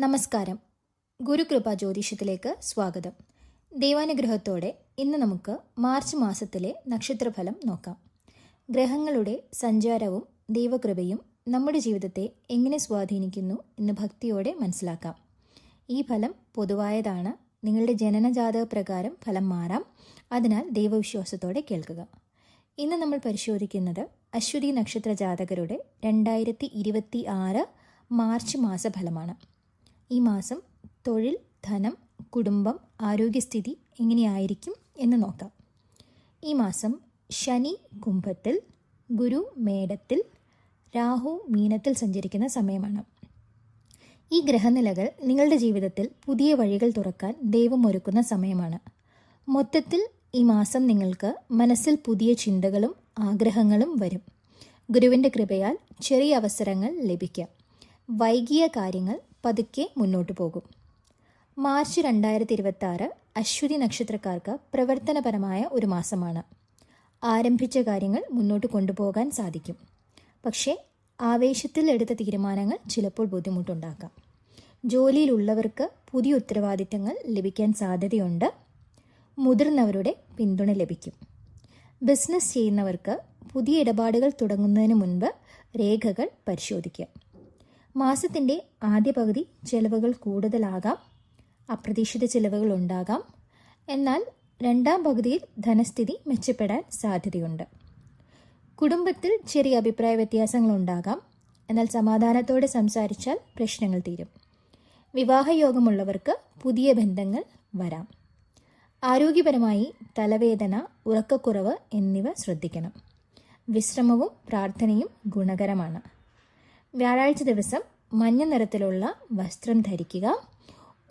നമസ്കാരം. ഗുരുകൃപ ജ്യോതിഷത്തിലേക്ക് സ്വാഗതം. ദൈവാനുഗ്രഹത്തോടെ ഇന്ന് നമുക്ക് മാർച്ച് മാസത്തിലെ നക്ഷത്രഫലം നോക്കാം. ഗ്രഹങ്ങളുടെ സഞ്ചാരവും ദൈവകൃപയും നമ്മുടെ ജീവിതത്തെ എങ്ങനെ സ്വാധീനിക്കുന്നു എന്ന് ഭക്തിയോടെ മനസ്സിലാക്കാം. ഈ ഫലം പൊതുവായതാണ്. നിങ്ങളുടെ ജനനജാതക പ്രകാരം ഫലം മാറാം. അതിനാൽ ദൈവവിശ്വാസത്തോടെ കേൾക്കുക. ഇന്ന് നമ്മൾ പരിശോധിക്കുന്നത് അശ്വതി നക്ഷത്ര ജാതകരുടെ 2026 മാർച്ച് മാസഫലമാണ്. ഈ മാസം തൊഴിൽ, ധനം, കുടുംബം, ആരോഗ്യസ്ഥിതി എങ്ങനെയായിരിക്കും എന്ന് നോക്കാം. ഈ മാസം ശനി കുംഭത്തിൽ, ഗുരു മേടത്തിൽ, രാഹു മീനത്തിൽ സഞ്ചരിക്കുന്ന സമയമാണ്. ഈ ഗ്രഹനിലകൾ നിങ്ങളുടെ ജീവിതത്തിൽ പുതിയ വഴികൾ തുറക്കാൻ ദൈവം ഒരുക്കുന്ന സമയമാണ്. മൊത്തത്തിൽ ഈ മാസം നിങ്ങൾക്ക് മനസ്സിൽ പുതിയ ചിന്തകളും ആഗ്രഹങ്ങളും വരും. ഗുരുവിൻ്റെ കൃപയാൽ ചെറിയ അവസരങ്ങൾ ലഭിക്കാം. വൈകിയ കാര്യങ്ങൾ പതുക്കെ മുന്നോട്ട് പോകും. മാർച്ച് 2026 അശ്വതി നക്ഷത്രക്കാർക്ക് പ്രവർത്തനപരമായ ഒരു മാസമാണ്. ആരംഭിച്ച കാര്യങ്ങൾ മുന്നോട്ട് കൊണ്ടുപോകാൻ സാധിക്കും. പക്ഷേ ആവേശത്തിൽ എടുത്ത തീരുമാനങ്ങൾ ചിലപ്പോൾ ബുദ്ധിമുട്ടുണ്ടാക്കാം. ജോലിയിലുള്ളവർക്ക് പുതിയ ഉത്തരവാദിത്തങ്ങൾ ലഭിക്കാൻ സാധ്യതയുണ്ട്. മുതിർന്നവരുടെ പിന്തുണ ലഭിക്കും. ബിസിനസ് ചെയ്യുന്നവർക്ക് പുതിയ ഇടപാടുകൾ തുടങ്ങുന്നതിന് മുൻപ് രേഖകൾ പരിശോധിക്കുക. മാസത്തിൻ്റെ ആദ്യ പകുതി ചെലവുകൾ കൂടുതലാകാം. അപ്രതീക്ഷിത ചെലവുകൾ ഉണ്ടാകാം. എന്നാൽ രണ്ടാം പകുതിയിൽ ധനസ്ഥിതി മെച്ചപ്പെടാൻ സാധ്യതയുണ്ട്. കുടുംബത്തിൽ ചെറിയ അഭിപ്രായ വ്യത്യാസങ്ങളുണ്ടാകാം. എന്നാൽ സമാധാനത്തോടെ സംസാരിച്ചാൽ പ്രശ്നങ്ങൾ തീരും. വിവാഹയോഗമുള്ളവർക്ക് പുതിയ ബന്ധങ്ങൾ വരാം. ആരോഗ്യപരമായി തലവേദന, ഉറക്കക്കുറവ് എന്നിവ ശ്രദ്ധിക്കണം. വിശ്രമവും പ്രാർത്ഥനയും ഗുണകരമാണ്. വ്യാഴാഴ്ച ദിവസം മഞ്ഞ നിറത്തിലുള്ള വസ്ത്രം ധരിക്കുക.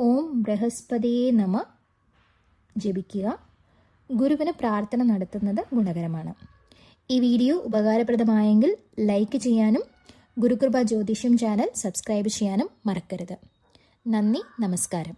ഓം ബൃഹസ്പതിയെ നമ ജപിക്കുക. ഗുരുവിന് പ്രാർത്ഥന നടത്തുന്നത് ഗുണകരമാണ്. ഈ വീഡിയോ ഉപകാരപ്രദമായെങ്കിൽ ലൈക്ക് ചെയ്യാനും ഗുരുകൃപ ജ്യോതിഷം ചാനൽ സബ്സ്ക്രൈബ് ചെയ്യാനും മറക്കരുത്. നന്ദി, നമസ്കാരം.